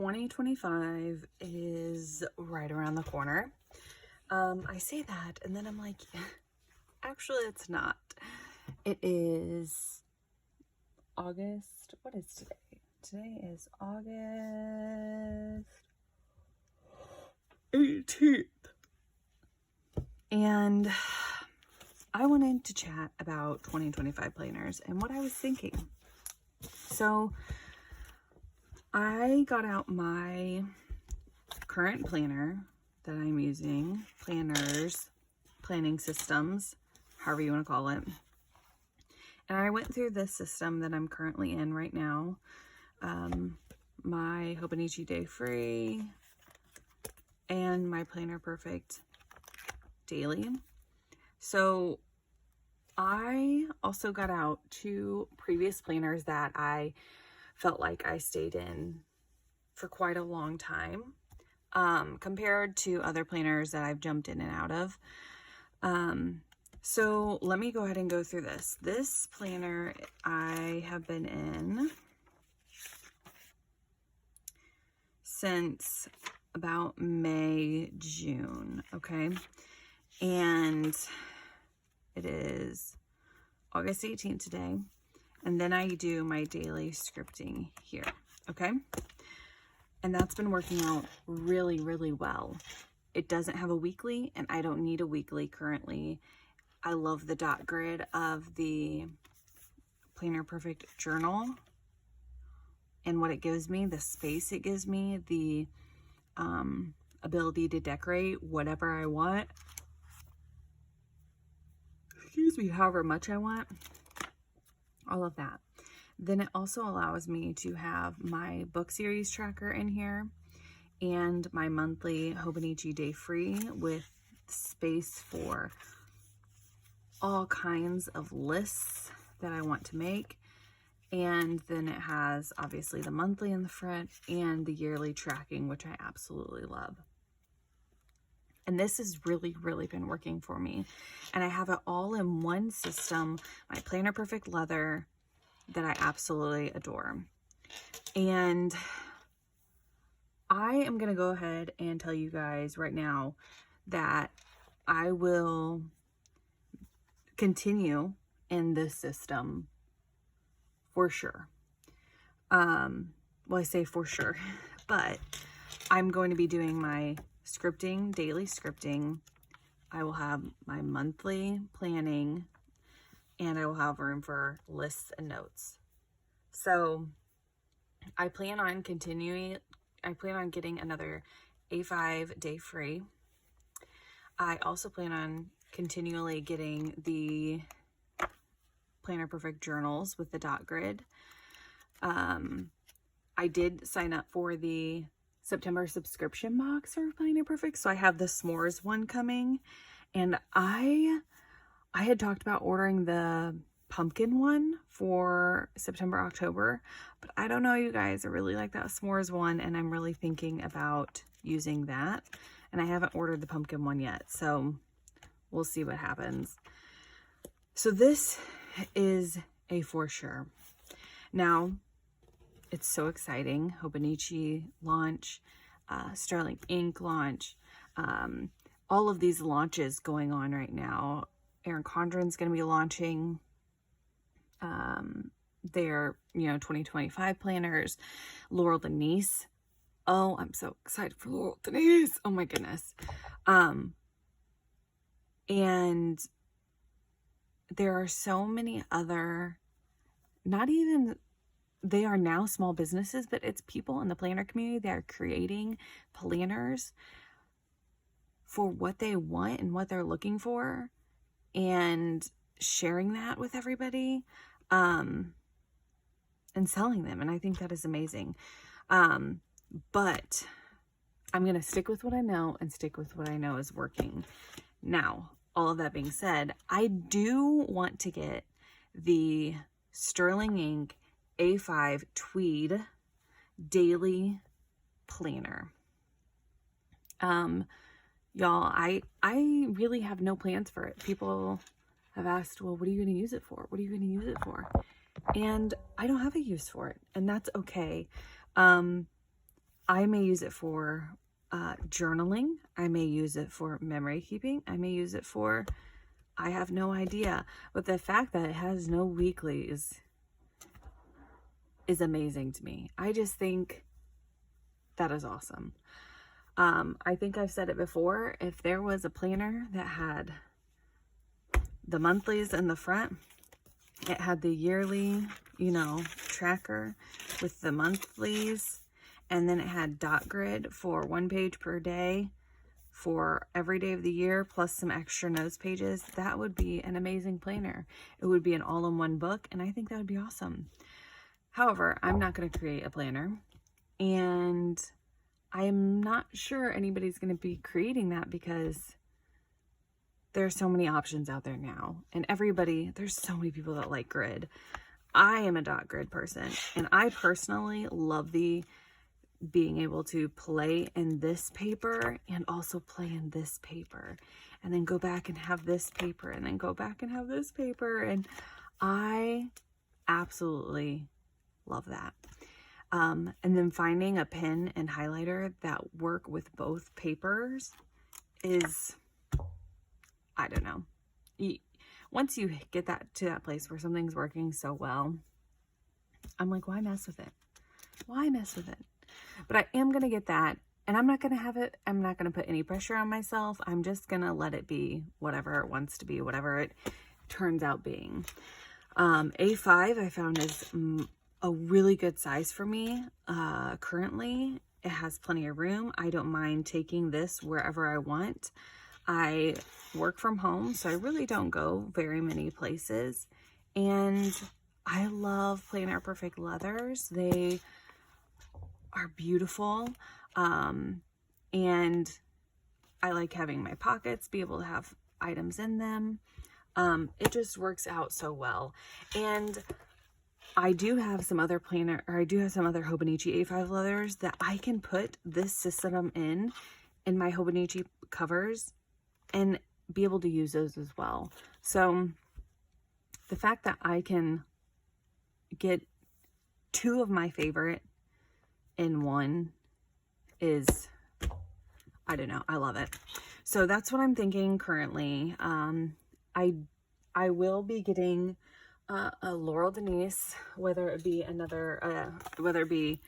2025 is right around the corner. I say that and then I'm like, actually it's not. It is August. What is today? Today is August 18th. And I wanted to chat about 2025 planners and what I was thinking. So I got out my current planner that I'm using, planning systems, however you want to call it. And I went through this system that I'm currently in right now, my Hobonichi Day Free and my Planner Perfect Daily. So I also got out 2 previous planners that I felt like I stayed in for quite a long time, compared to other planners that I've jumped in and out of. So let me go ahead and go through this. This planner I have been in since about May, June, okay? And it is August 18th today. And then I do my daily scripting here, okay? And that's been working out really, really well. It doesn't have a weekly, and I don't need a weekly currently. I love the dot grid of the Planner Perfect journal and what it gives me, the space it gives me, the ability to decorate whatever I want. Excuse me, however much I want. All of that. Then it also allows me to have my book series tracker in here and my monthly Hobonichi Day Free with space for all kinds of lists that I want to make. And then it has obviously the monthly in the front and the yearly tracking, which I absolutely love. And this has really, really been working for me. And I have it all in one system, my Planner Perfect leather that I absolutely adore. And I am going to go ahead and tell you guys right now that I will continue in this system for sure. Well, I say for sure, but I'm going to be doing my scripting, daily scripting. I will have my monthly planning, and I will have room for lists and notes. So I plan on getting another A5 Day Free. I also plan on continually getting the Planner Perfect journals with the dot grid. I did sign up for the September subscription box for Planner Perfect, so I have the s'mores one coming, and I had talked about ordering the pumpkin one for September, October, but I don't know, you guys, I really like that s'mores one, and I'm really thinking about using that, and I haven't ordered the pumpkin one yet, so we'll see what happens. So this is a for sure. Now, it's so exciting. Hobonichi launch, Sterling Ink launch, all of these launches going on right now. Erin Condren's going to be launching their, 2025 planners. Laurel Denise. Oh, I'm so excited for Laurel Denise. Oh my goodness. And there are so many other, they are now small businesses, but it's people in the planner community that are creating planners for what they want and what they're looking for, and sharing that with everybody, and selling them. And I think that is amazing. But I'm going to stick with what I know and stick with what I know is working. Now, all of that being said, I do want to get the Sterling Ink A5 Tweed Daily Planner. Y'all, I really have no plans for it. People have asked, well, what are you going to use it for? What are you going to use it for? And I don't have a use for it, and that's okay. I may use it for journaling. I may use it for memory keeping. I may use it for, I have no idea. But the fact that it has no weeklies is amazing to me. I just think that is awesome. I think I've said it before. If there was a planner that had the monthlies in the front, it had the yearly, you know, tracker with the monthlies, and then it had dot grid for 1 page per day for every day of the year, plus some extra notes pages, that would be an amazing planner. It would be an all-in-one book, and I think that would be awesome. However, I'm not going to create a planner, and I'm not sure anybody's going to be creating that because there's so many options out there now, and there's so many people that like grid. I am a dot grid person, and I personally love being able to play in this paper and also play in this paper, and then go back and have this paper, and then go back and have this paper, and I absolutely love that. And then finding a pen and highlighter that work with both papers is, I don't know. Once you get to that place where something's working so well, I'm like, why mess with it? Why mess with it? But I am going to get that, and I'm not going to put any pressure on myself. I'm just going to let it be whatever it wants to be, whatever it turns out being. A5 I found is a really good size for me. Currently, it has plenty of room. I don't mind taking this wherever I want. I work from home, so I really don't go very many places. And I love Planner Perfect leathers. They are beautiful. And I like having my pockets be able to have items in them. It just works out so well. And I do have some other Hobonichi A5 leathers that I can put this system in my Hobonichi covers and be able to use those as well. So the fact that I can get 2 of my favorite in one is, I don't know, I love it. So that's what I'm thinking currently. I will be getting a Laurel Denise, whether it be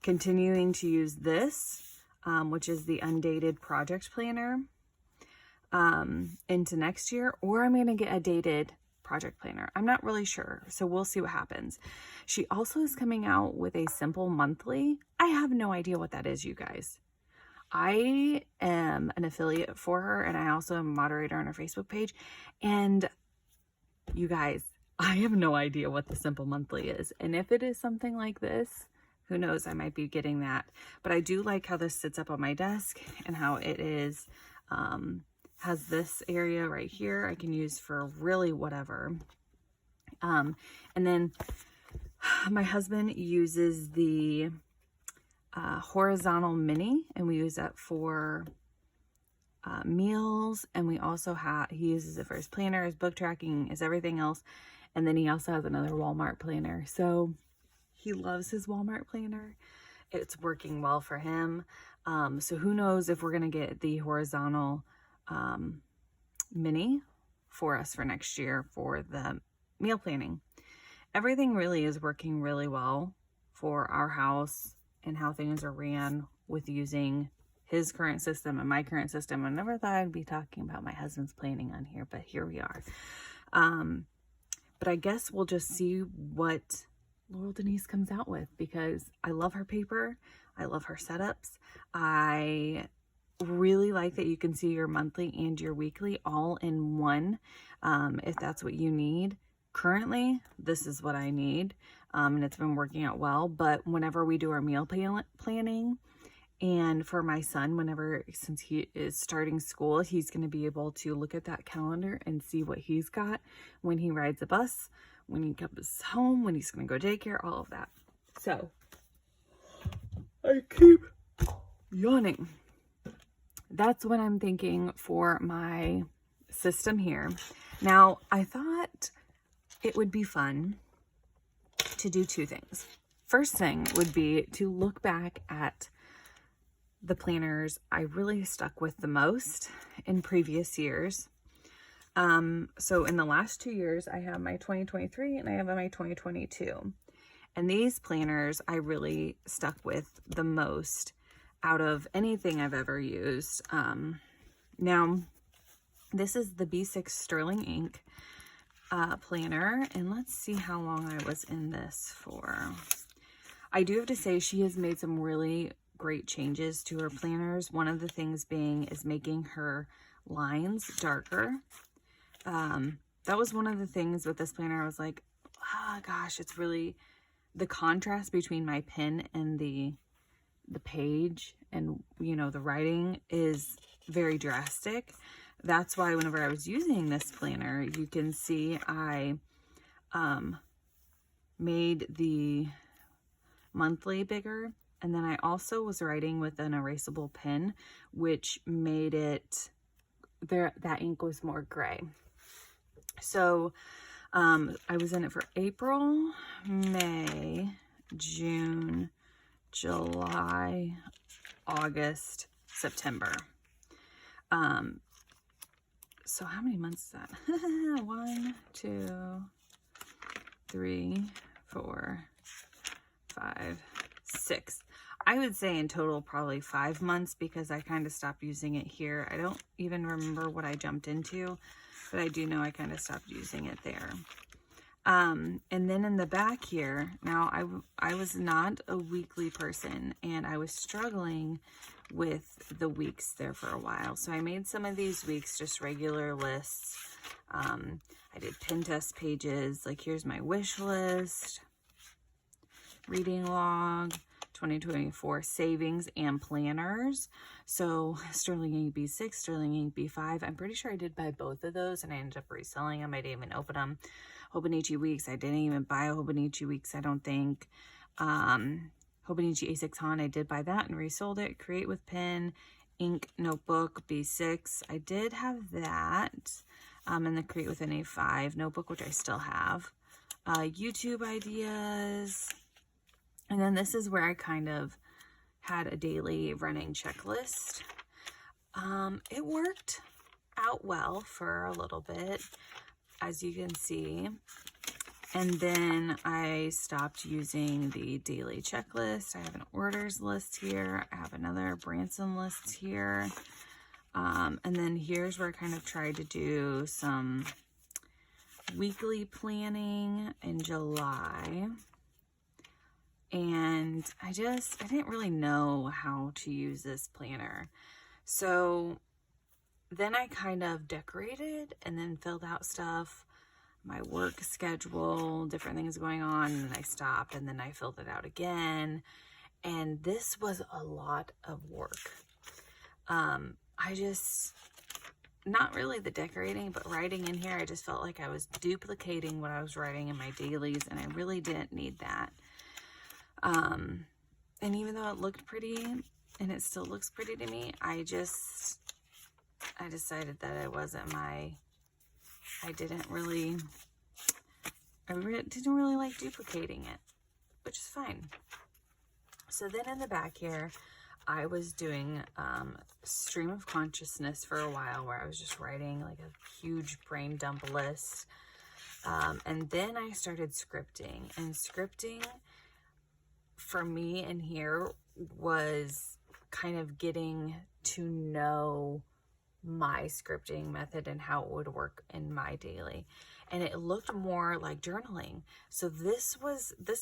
continuing to use this, which is the undated project planner, into next year, or I'm going to get a dated project planner. I'm not really sure, so we'll see what happens. She also is coming out with a simple monthly. I have no idea what that is, you guys. I am an affiliate for her, and I also am a moderator on her Facebook page, and you guys, I have no idea what the simple monthly is. And if it is something like this, who knows, I might be getting that. But I do like how this sits up on my desk, and how it is, has this area right here I can use for really whatever. And then my husband uses the horizontal mini, and we use that for meals, and we also he uses it for his planner, his book tracking, his everything else. And then he also has another Walmart planner. So he loves his Walmart planner. It's working well for him. So who knows if we're going to get the horizontal mini for us for next year for the meal planning. Everything really is working really well for our house and how things are ran with using his current system and my current system. I never thought I'd be talking about my husband's planning on here, but here we are. But I guess we'll just see what Laurel Denise comes out with, because I love her paper. I love her setups. I really like that you can see your monthly and your weekly all in one, if that's what you need. Currently, this is what I need, and it's been working out well. But whenever we do our meal planning, and for my son, since he is starting school, he's going to be able to look at that calendar and see what he's got when he rides a bus, when he comes home, when he's going to go daycare, all of that. So I keep yawning. That's what I'm thinking for my system here. Now, I thought it would be fun to do 2 things. First thing would be to look back at the planners I really stuck with the most in previous years. So in the last 2 years, I have my 2023 and I have my 2022. And these planners I really stuck with the most out of anything I've ever used. Now, this is the B6 Sterling ink planner, and let's see how long I was in this for. I do have to say she has made some really great changes to her planners. One of the things being is making her lines darker. That was one of the things with this planner. I was like, oh gosh, it's really the contrast between my pen and the page and, you know, the writing is very drastic. That's why whenever I was using this planner, you can see I made the monthly bigger, and then I also was writing with an erasable pen, which made it that ink was more gray. So I was in it for April, May, June, July, August, September. So how many months is that? 1, 2, 3, 4, 5, 6. I would say in total probably 5 months, because I kind of stopped using it here. I don't even remember what I jumped into, but I do know I kind of stopped using it there. And then in the back here, now I was not a weekly person, and I was struggling with the weeks there for a while. So I made some of these weeks just regular lists. I did Pinterest pages, like here's my wish list, reading log, 2024 savings and planners. So Sterling Ink B6, Sterling Ink B5. I'm pretty sure I did buy both of those, and I ended up reselling them. I didn't even open them. Hobonichi weeks, I didn't even buy a Hobonichi weeks, I don't think. Hobonichi A6 Han, I did buy that and resold it. Create with Pen, Ink Notebook B6, I did have that. And the Create with an A5 notebook, which I still have. YouTube ideas. And then this is where I kind of had a daily running checklist. It worked out well for a little bit, as you can see. And then I stopped using the daily checklist. I have an orders list here. I have another Branson list here. And then here's where I kind of tried to do some weekly planning in July. And I didn't really know how to use this planner. So then I kind of decorated and then filled out stuff, my work schedule, different things going on, and I stopped, and then I filled it out again. And this was a lot of work. Not really the decorating, but writing in here, I just felt like I was duplicating what I was writing in my dailies, and I really didn't need that. And even though it looked pretty, and it still looks pretty to me, I decided that it wasn't I didn't really like duplicating it, which is fine. So then in the back here, I was doing stream of consciousness for a while, where I was just writing like a huge brain dump list. And then I started scripting, and scripting for me in here was kind of getting to know my scripting method and how it would work in my daily. And it looked more like journaling. So this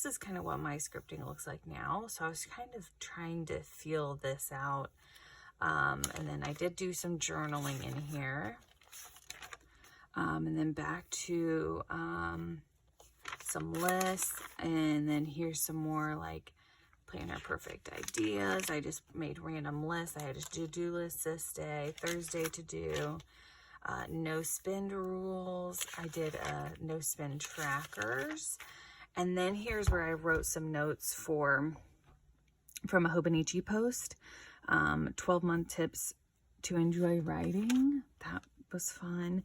is kind of what my scripting looks like now. So I was kind of trying to feel this out. And then I did do some journaling in here. And then back to some lists, and then here's some more like planner perfect ideas. I just made random lists. I had a to-do list this day, Thursday to do, no spend rules. I did no spend trackers, and then here's where I wrote some notes from a Hobonichi post, 12-month tips to enjoy writing. That was fun.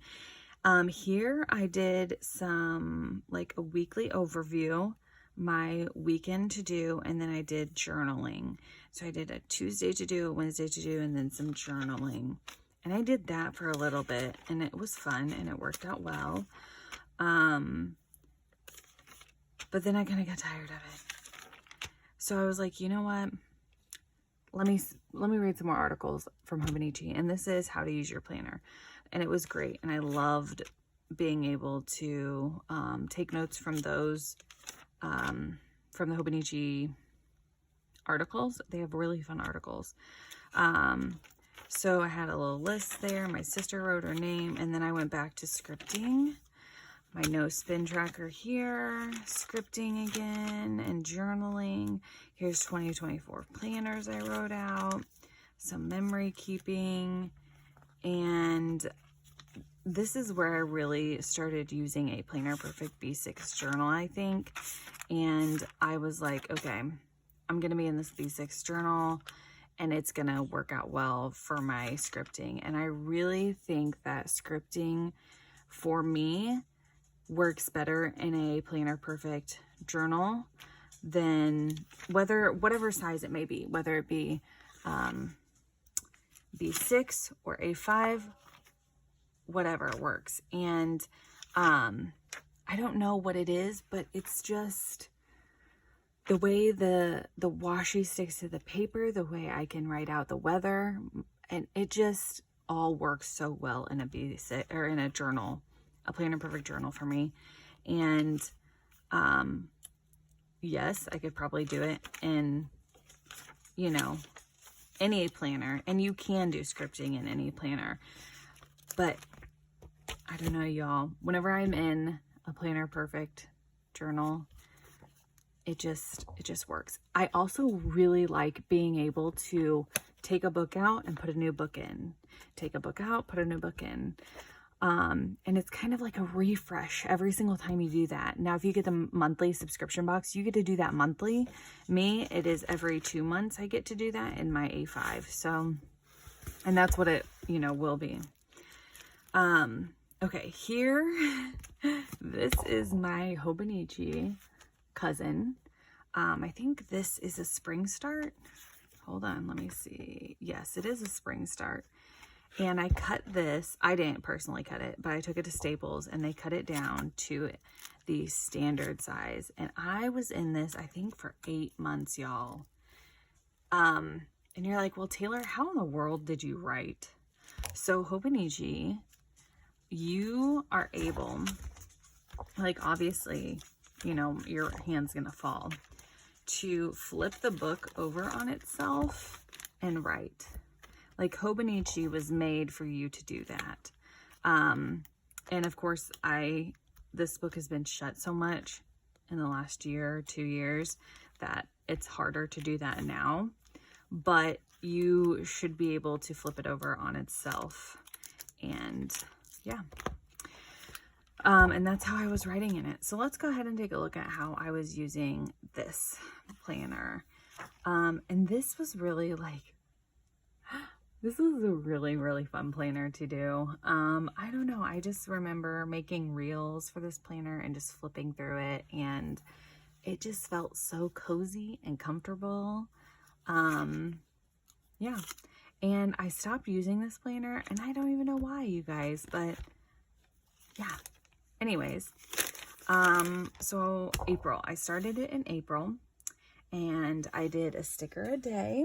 Here I did some like a weekly overview, my weekend to do, and then I did journaling. So I did a Tuesday to do, a Wednesday to do, and then some journaling. And I did that for a little bit, and it was fun, and it worked out well. But then I kind of got tired of it. So I was like, you know what? Let me read some more articles from Hobonichi, and this is how to use your planner. And it was great, and I loved being able to take notes from those, from the Hobonichi articles. They have really fun articles. So I had a little list there. My sister wrote her name, and then I went back to scripting. My no spin tracker here, scripting again, and journaling. Here's 2024 planners I wrote out, some memory keeping, and this is where I really started using a Planner Perfect B6 journal, I think. And I was like, okay, I'm going to be in this B6 journal, and it's going to work out well for my scripting. And I really think that scripting for me works better in a Planner Perfect journal than whatever size it may be, whether it be B6 or A5, whatever works. And I don't know what it is, but it's just the way the washi sticks to the paper, the way I can write out the weather, and it just all works so well in a B6 or in a journal, a Planner Perfect journal for me. And yes, I could probably do it in, you know, any planner, and you can do scripting in any planner. But I don't know, y'all, whenever I'm in a Planner Perfect journal, it just works. I also really like being able to take a book out and put a new book in, take a book out, put a new book in. And it's kind of like a refresh every single time you do that. Now, if you get the monthly subscription box, you get to do that monthly. Me, it is every 2 months I get to do that in my A5. So, and that's what it, you know, will be. Okay, here, this is my Hobonichi cousin. I think this is a spring start. Hold on, let me see. Yes, it is a spring start. And I cut this, I didn't personally cut it, but I took it to Staples and they cut it down to the standard size. And I was in this, I think, for 8 months, y'all. And you're like, well, Taylor, how in the world did you write? So Hobonichi, you are able, like, obviously, you know, your hand's gonna fall, to flip the book over on itself and write. Like, Hobonichi was made for you to do that. And of course, this book has been shut so much in the last year, 2 years, that it's harder to do that now. But you should be able to flip it over on itself. And yeah. And that's how I was writing in it. So let's go ahead and take a look at how I was using this planner. And this was really like, this is a really, really fun planner to do. I don't know. I just remember making reels for this planner and just flipping through it. And it just felt so cozy and comfortable. Yeah. And I stopped using this planner, and I don't even know why, you guys, but yeah. Anyways, so April, I started it in April, and I did a sticker a day.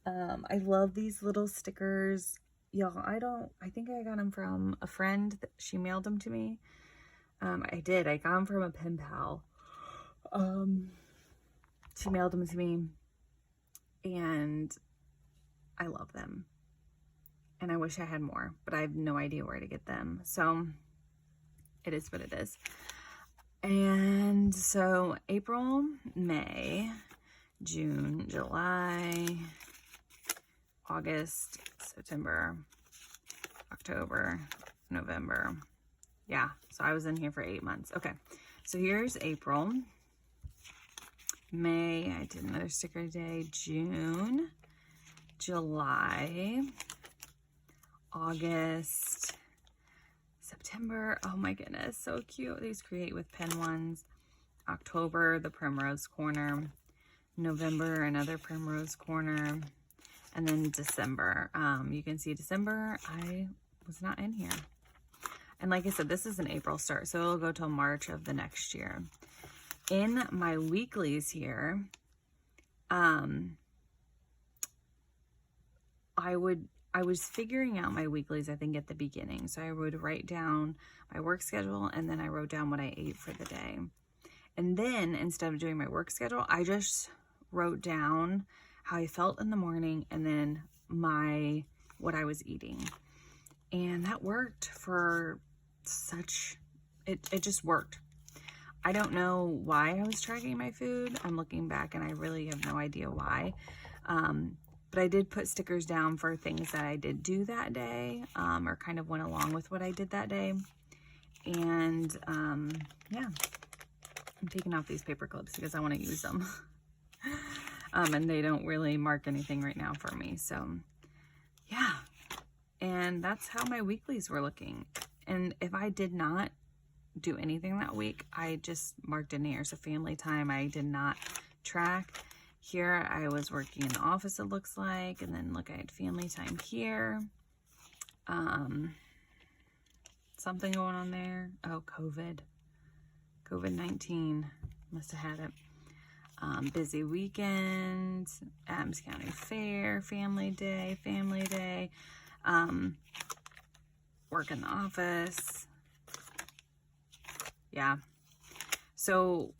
I love these little stickers. Y'all, I think I got them from a friend. She mailed them to me. I got them from a pen pal. She mailed them to me, and I love them. And I wish I had more, but I have no idea where to get them. So it is what it is. And so April, May, June, July, August, September, October, November. Yeah, so I was in here for 8 months. Okay, so here's April. May, I did another sticker day. June, July, August, September. Oh my goodness, so cute. These create with pen ones. October, the Primrose Corner. November, another Primrose Corner. And then December. You can see December, I was not in here. And like I said, this is an April start, so it'll go till March of the next year. In my weeklies here, I was figuring out my weeklies, I think, at the beginning. So I would write down my work schedule, and then I wrote down what I ate for the day. And then instead of doing my work schedule, I just wrote down how I felt in the morning and then what I was eating. And that worked for it just worked. I don't know why I was tracking my food. I'm looking back and I really have no idea why. But I did put stickers down for things that I did do that day, or kind of went along with what I did that day. And yeah, I'm taking off these paper clips because I want to use them. And they don't really mark anything right now for me. So yeah, and that's how my weeklies were looking. And if I did not do anything that week, I just marked in here. So family time, I did not track. Here I was working in the office, it looks like, and then look, I had family time here. Something going on there. Oh, COVID-19 must have had it. Busy weekend, Adams County Fair, family day, work in the office. Yeah. So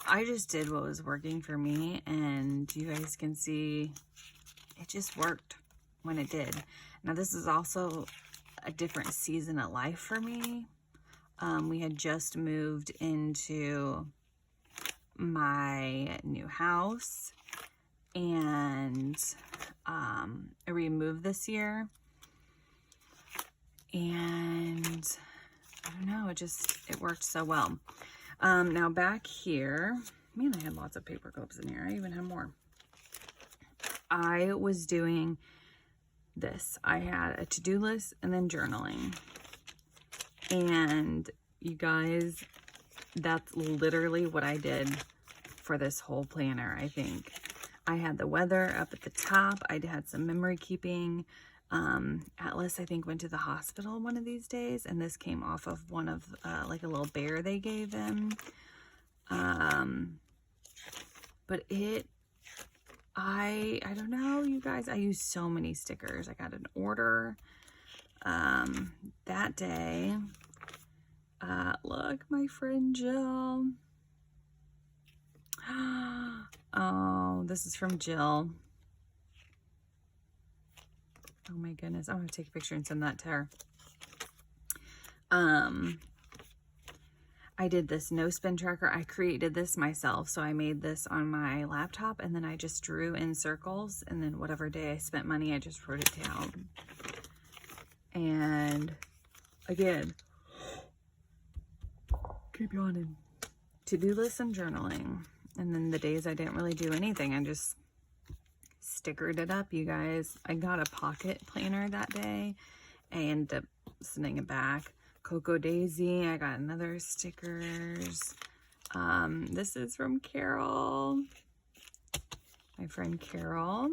I just did what was working for me, and you guys can see it just worked when it did. Now this is also a different season of life for me. We had just moved into my new house, and I removed this year, and I don't know, it worked so well. Now back here, man, I had lots of paper clips in here. I even have more. I was doing this. I had a to-do list and then journaling. And you guys, that's literally what I did for this whole planner, I think. I had the weather up at the top. I had some memory keeping. Atlas, I think, went to the hospital one of these days, and this came off of one of, like a little bear they gave him. But I don't know, you guys, I used so many stickers. I got an order, that day. Look, my friend Jill. Oh, this is from Jill. Oh my goodness, I'm gonna take a picture and send that to her. I did this no spin tracker. I created this myself. So I made this on my laptop, and then I just drew in circles, and then whatever day I spent money, I just wrote it down. And again, keep yawning. To-do list and journaling. And then the days I didn't really do anything, I just stickered it up, you guys. I got a pocket planner that day. I ended up sending it back. Cocoa Daisy, I got another stickers. This is from Carol, my friend Carol.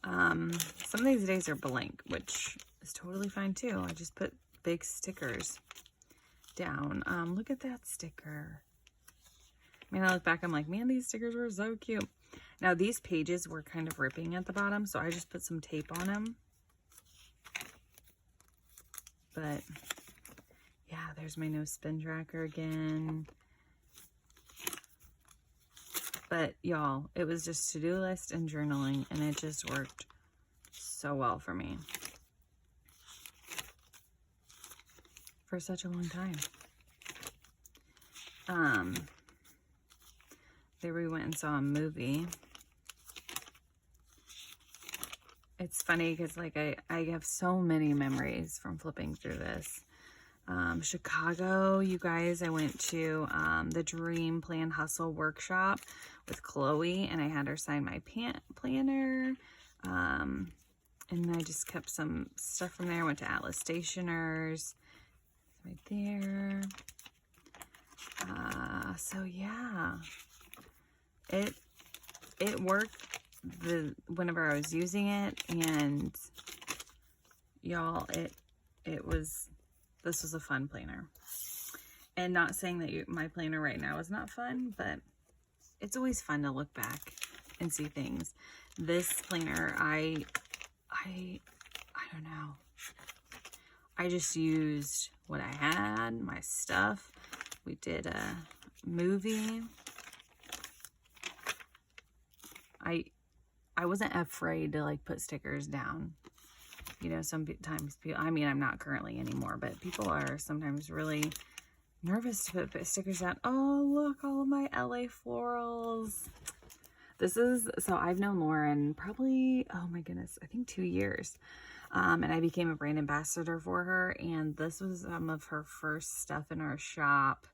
Some of these days are blank, which is totally fine too. I just put big stickers down. Look at that sticker. I mean, I look back, I'm like, man, these stickers were so cute. Now these pages were kind of ripping at the bottom, so I just put some tape on them. But yeah, there's my no spin tracker again. But y'all, it was just to-do list and journaling, and it just worked so well for me for such a long time. There we went and saw a movie. It's funny because like I have so many memories from flipping through this. Chicago, you guys, I went to the Dream Plan Hustle workshop with Chloe, and I had her sign my planner. And I just kept some stuff from there. I went to Atlas Stationers right there. So yeah, it worked whenever I was using it, and y'all, this was a fun planner. And not saying that my planner right now is not fun, but it's always fun to look back and see things. This planner, I don't know. I just used what I had, my stuff. We did a movie. I wasn't afraid to like put stickers down. You know, sometimes people, I mean, I'm not currently anymore, but people are sometimes really nervous to put stickers down. Oh, look, all of my LA florals. So I've known Lauren probably, oh my goodness, I think 2 years. And I became a brand ambassador for her, and this was some of her first stuff in our shop.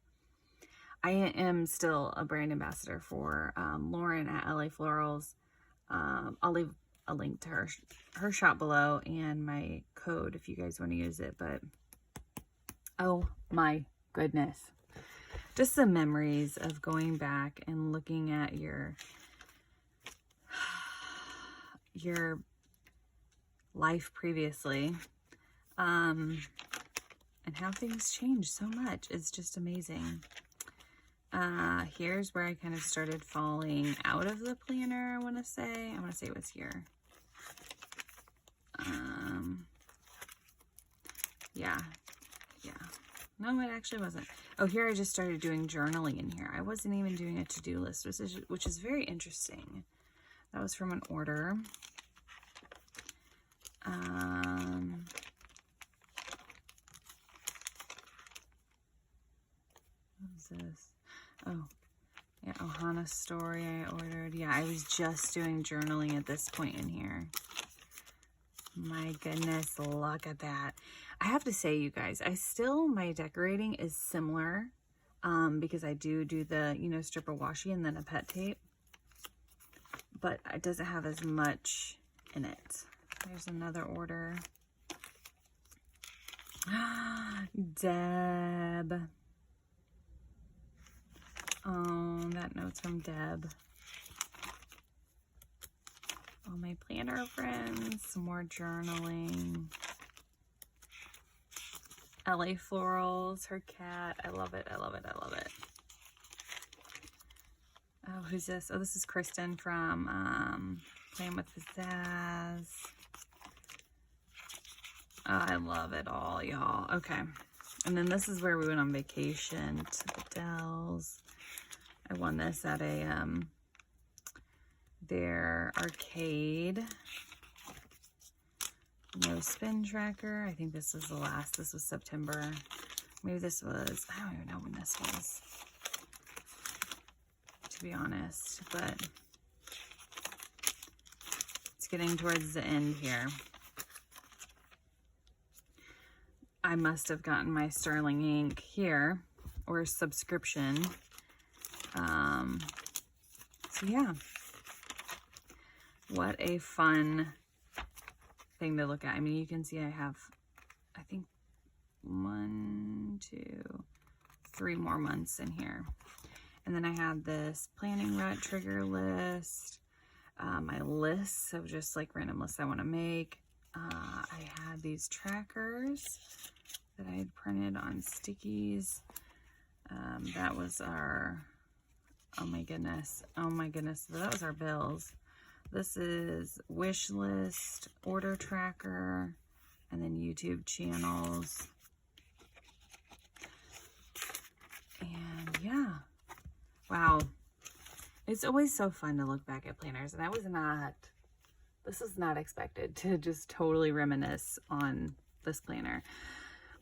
I am still a brand ambassador for Lauren at LA Florals. I'll leave a link to her shop below and my code if you guys want to use it. But oh my goodness, just some memories of going back and looking at your life previously, and how things change so much. It's just amazing. Here's where I kind of started falling out of the planner. I want to say it was here. Yeah. No, it actually wasn't. Oh, here I just started doing journaling in here. I wasn't even doing a to-do list, which is very interesting. That was from an order. What is this? Oh, yeah, Ohana story I ordered. Yeah, I was just doing journaling at this point in here. My goodness, look at that. I have to say, you guys, my decorating is similar, because I do the, you know, stripper washi and then a pet tape, but it doesn't have as much in it. There's another order. Deb. Oh, that note's from Deb. All my planner friends, some more journaling. LA Florals, her cat. I love it. Oh, who's this? Oh, this is Kristen from Playing with Pizzazz. Oh, I love it all, y'all. Okay. And then this is where we went on vacation to the Dells. I won this at their arcade. No spin tracker. I think this was the last. This was September. Maybe this was, I don't even know when this was, to be honest, but it's getting towards the end here. I must have gotten my Sterling ink here, or subscription. So yeah, what a fun thing to look at. I mean, you can see I have, I think 1, 2, 3 more months in here. And then I had this planning rut trigger list, my lists of just like random lists I want to make. I had these trackers that I had printed on stickies. That was our, oh my goodness, that was our bills. This is wish list, order tracker, and then YouTube channels. And yeah, wow. It's always so fun to look back at planners, and this is not expected to just totally reminisce on this planner.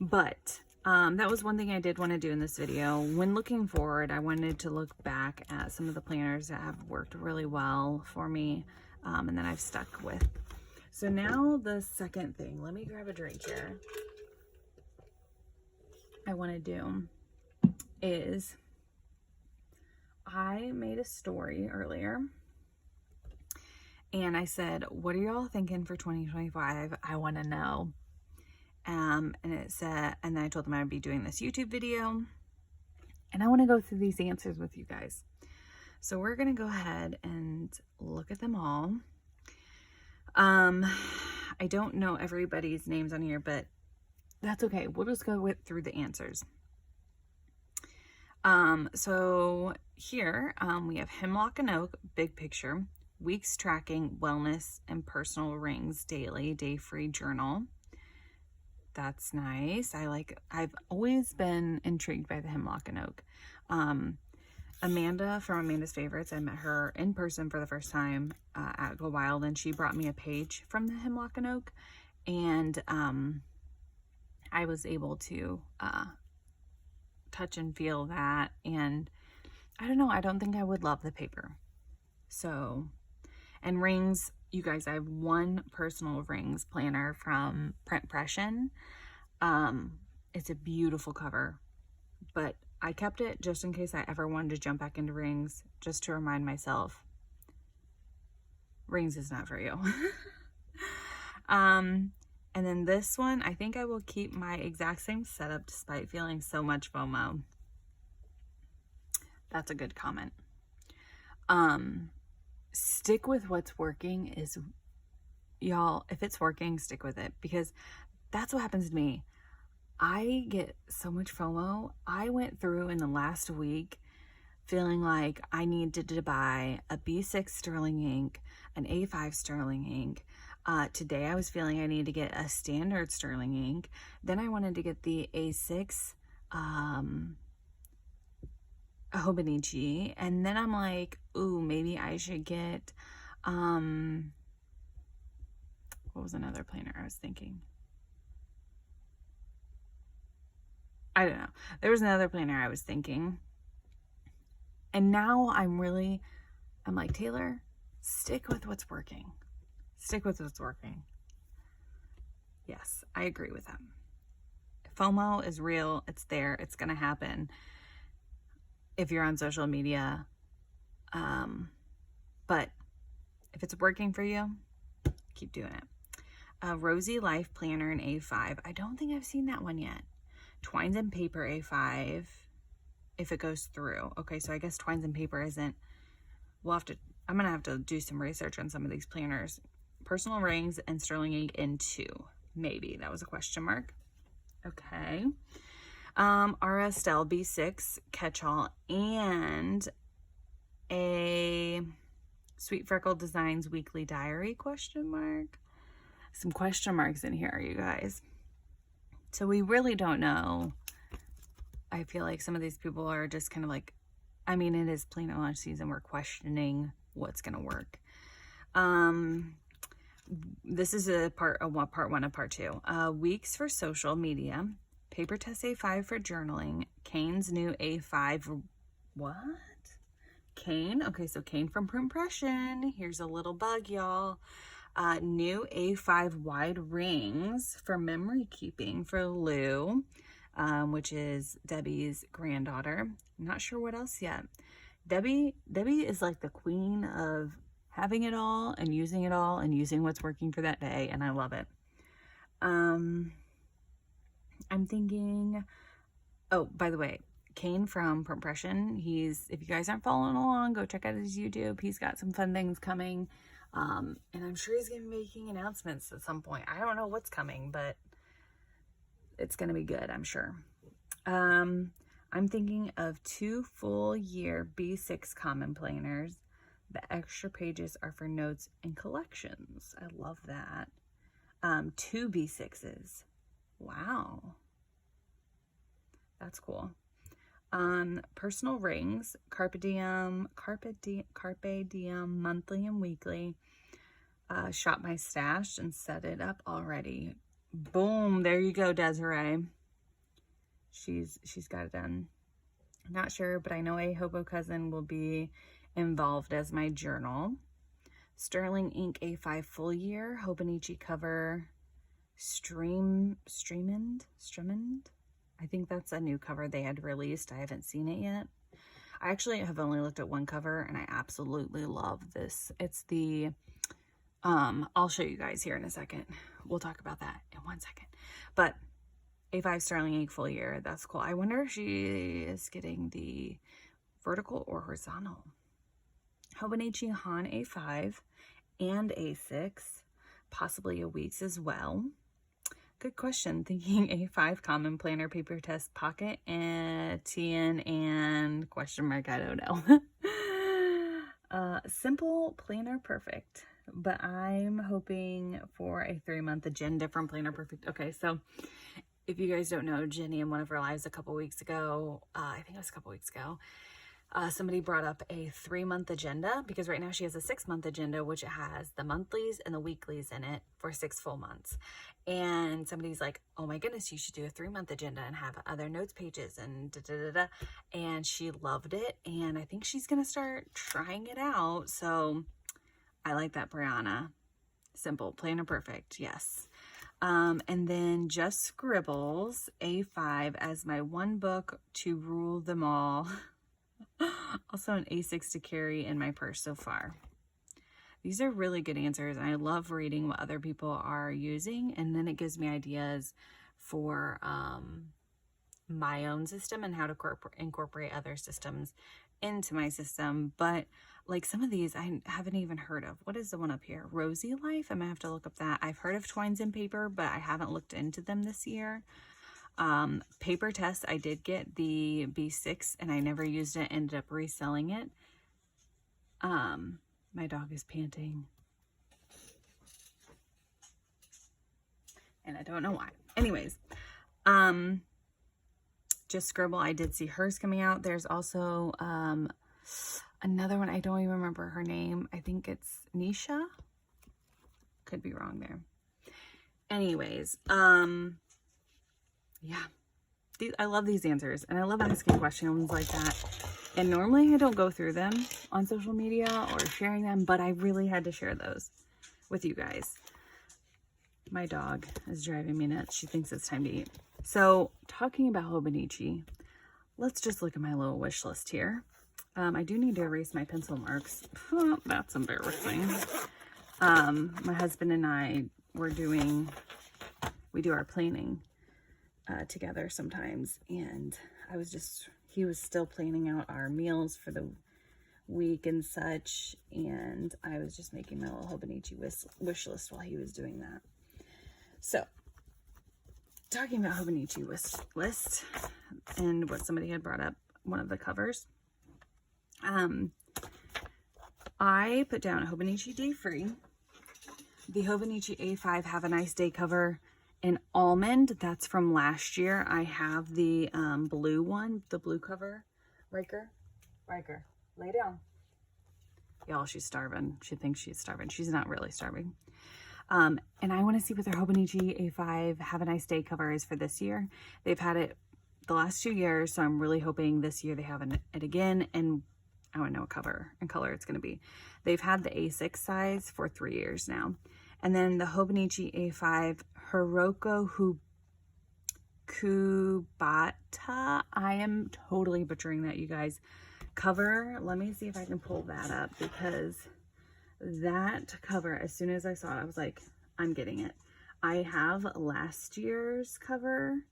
But that was one thing I did want to do in this video. When looking forward, I wanted to look back at some of the planners that have worked really well for me, and that I've stuck with. So now the second thing, let me grab a drink here, I want to do is, I made a story earlier and I said, what are y'all thinking for 2025? I want to know. And it said, and then I told them I'd be doing this YouTube video, And I want to go through these answers with you guys. So we're going to go ahead and look at them all. I don't know everybody's names on here, but that's okay. We'll just go through the answers. So here, we have Hemlock and Oak, big picture, weeks tracking, wellness, and personal rings daily, day-free journal. That's nice. I've always been intrigued by the Hemlock and Oak. Amanda from Amanda's Favorites, I met her in person for the first time at Go Wild, and she brought me a page from the Hemlock and Oak, and I was able to touch and feel that, and I don't know, I don't think I would love the paper. So, and rings, you guys, I have one personal rings planner from Print Pression. It's a beautiful cover, but I kept it just in case I ever wanted to jump back into rings, just to remind myself, rings is not for you. And then this one, I think I will keep my exact same setup despite feeling so much FOMO. That's a good comment. Stick with what's working is, y'all, if it's working, stick with it, because that's what happens to me. I get so much FOMO. I went through in the last week feeling like I needed to buy a B6 sterling ink, an A5 sterling ink. Today I was feeling I needed to get a standard sterling ink. Then I wanted to get the A6 Hobonichi. And then I'm like, ooh, maybe I should get, what was another planner I was thinking? I don't know. There was another planner I was thinking. And now I'm like, Taylor, stick with what's working. Stick with what's working. Yes, I agree with that. FOMO is real. It's there. It's going to happen if you're on social media. But if it's working for you, keep doing it. Rosy Life Planner in A5. I don't think I've seen that one yet. Twines and Paper A5, if it goes through. Okay, so I guess Twines and Paper isn't. I'm gonna have to do some research on some of these planners. Personal Rings and Sterling Ink in 2. Maybe. That was a question mark. Okay. R. Estelle B6 Catch-All and a Sweet Freckle Designs Weekly Diary question mark. Some question marks in here, you guys. So we really don't know. I feel like some of these people are just kind of like, I mean, it is planner launch season. We're questioning what's going to work. This is a part one of part 2. Weeks for social media. Paper Test A5 for journaling. Kane's new A5. What? Kane? Okay, so Kane from Print Pression. Here's a little bug, y'all. New A5 wide rings for memory keeping for Lou, which is Debbie's granddaughter. I'm not sure what else yet. Debbie is like the queen of having it all and using what's working for that day, and I love it. I'm thinking, oh, by the way, Kane from Print Pression, if you guys aren't following along, go check out his YouTube. He's got some fun things coming. And I'm sure he's going to be making announcements at some point. I don't know what's coming, but it's going to be good, I'm sure. I'm thinking of 2 full year B6 common planners. The extra pages are for notes and collections. I love that. 2 B6s. Wow. That's cool. Personal rings, Carpe Diem monthly and weekly. Shop my stash and set it up already. Boom, there you go, Desiree. She's got it done. I'm not sure, but I know a Hobo Cousin will be involved as my journal. Sterling Ink A5 full year, Hobonichi cover, Streamend. I think that's a new cover they had released. I haven't seen it yet. I actually have only looked at one cover and I absolutely love this. It's the, I'll show you guys here in a second. We'll talk about that in 1 second. But A5 Sterling Egg full year. That's cool. I wonder if she is getting the vertical or horizontal. Hobonichi Han A5 and A6, possibly a Weeks as well. Good question. Thinking A5 Common Planner Paper Test Pocket and TN and question mark, I don't know. Simple Planner Perfect, but I'm hoping for a 3-month agenda from Planner Perfect. Okay, so if you guys don't know, Jenny in one of her lives a couple weeks ago, I think it was a couple weeks ago, somebody brought up a 3-month agenda, because right now she has a 6-month agenda, which has the monthlies and the weeklies in it for 6 full months. And somebody's like, oh my goodness, you should do a 3-month agenda and have other notes pages and da da da da. And she loved it. And I think she's going to start trying it out. So I like that, Brianna. Simple, Planner Perfect. Yes. And then Just Scribbles A5 as my one book to rule them all. Also an A6 to carry in my purse so far. These are really good answers, and I love reading what other people are using, and then it gives me ideas for my own system and how to incorporate other systems into my system. But like some of these I haven't even heard of. What is the one up here? Rosy Life? I'm gonna have to look up that. I've heard of Twines and Paper, but I haven't looked into them this year. Paper Test, I did get the B6 and I never used it, ended up reselling it. My dog is panting and I don't know why. Anyways, Just Scribble, I did see hers coming out. There's also another one, I don't even remember her name. I think it's Nisha. Could be wrong there. Anyways, yeah, I love these answers, and I love asking questions like that. And normally I don't go through them on social media or sharing them, but I really had to share those with you guys. My dog is driving me nuts. She thinks it's time to eat. So talking about Hobonichi, let's just look at my little wish list here. I do need to erase my pencil marks. That's embarrassing. My husband and I we do our planning together sometimes, and he was still planning out our meals for the week and such, and I was just making my little Hobonichi wish list while he was doing that. So talking about Hobonichi wish list and what somebody had brought up, one of the covers, I put down a Hobonichi Day Free, the Hobonichi A5 Have a Nice Day cover in almond. That's from last year. I have the blue one, the blue cover. Riker, lay down. Y'all, she's starving. She thinks she's starving. She's not really starving. And I want to see what their Hobonichi A5 Have a Nice Day cover is for this year. They've had it the last 2 years, so I'm really hoping this year they have it again, and I want to know what cover and color it's going to be. They've had the A6 size for 3 years now. And then the Hobonichi A5 Hiroko Kubata, I am totally butchering that, you guys, cover. Let me see if I can pull that up, because that cover, as soon as I saw it, I was like, I'm getting it. I have last year's cover.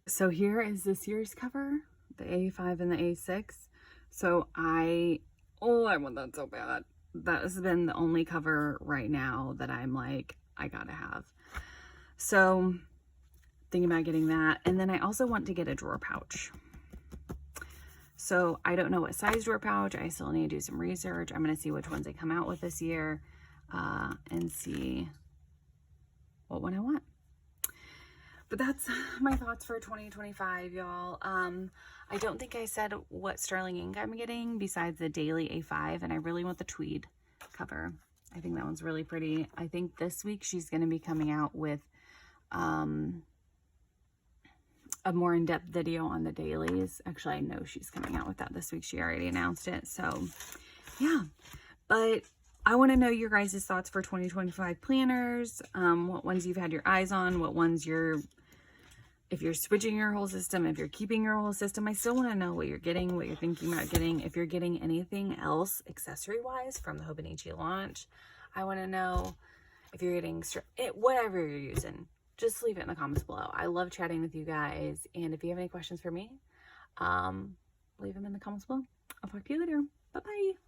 So here is this year's cover, the A5 and the A6. So I want that so bad. That has been the only cover right now that I'm like, I gotta have. So thinking about getting that. And then I also want to get a drawer pouch. So I don't know what size drawer pouch. I still need to do some research. I'm going to see which ones they come out with this year, and see what one I want. But that's my thoughts for 2025, y'all. I don't think I said what sterling ink I'm getting besides the daily A5, and I really want the tweed cover. I think that one's really pretty. I think this week she's going to be coming out with a more in-depth video on the dailies. Actually, I know she's coming out with that this week. She already announced it. So yeah, but I want to know your guys' thoughts for 2025 planners. What ones you've had your eyes on, what ones if you're switching your whole system, if you're keeping your whole system. I still want to know what you're getting, what you're thinking about getting. If you're getting anything else accessory-wise from the Hobonichi launch, I want to know if you're getting whatever you're using. just leave it in the comments below. I love chatting with you guys. And if you have any questions for me, leave them in the comments below. I'll talk to you later. Bye-bye.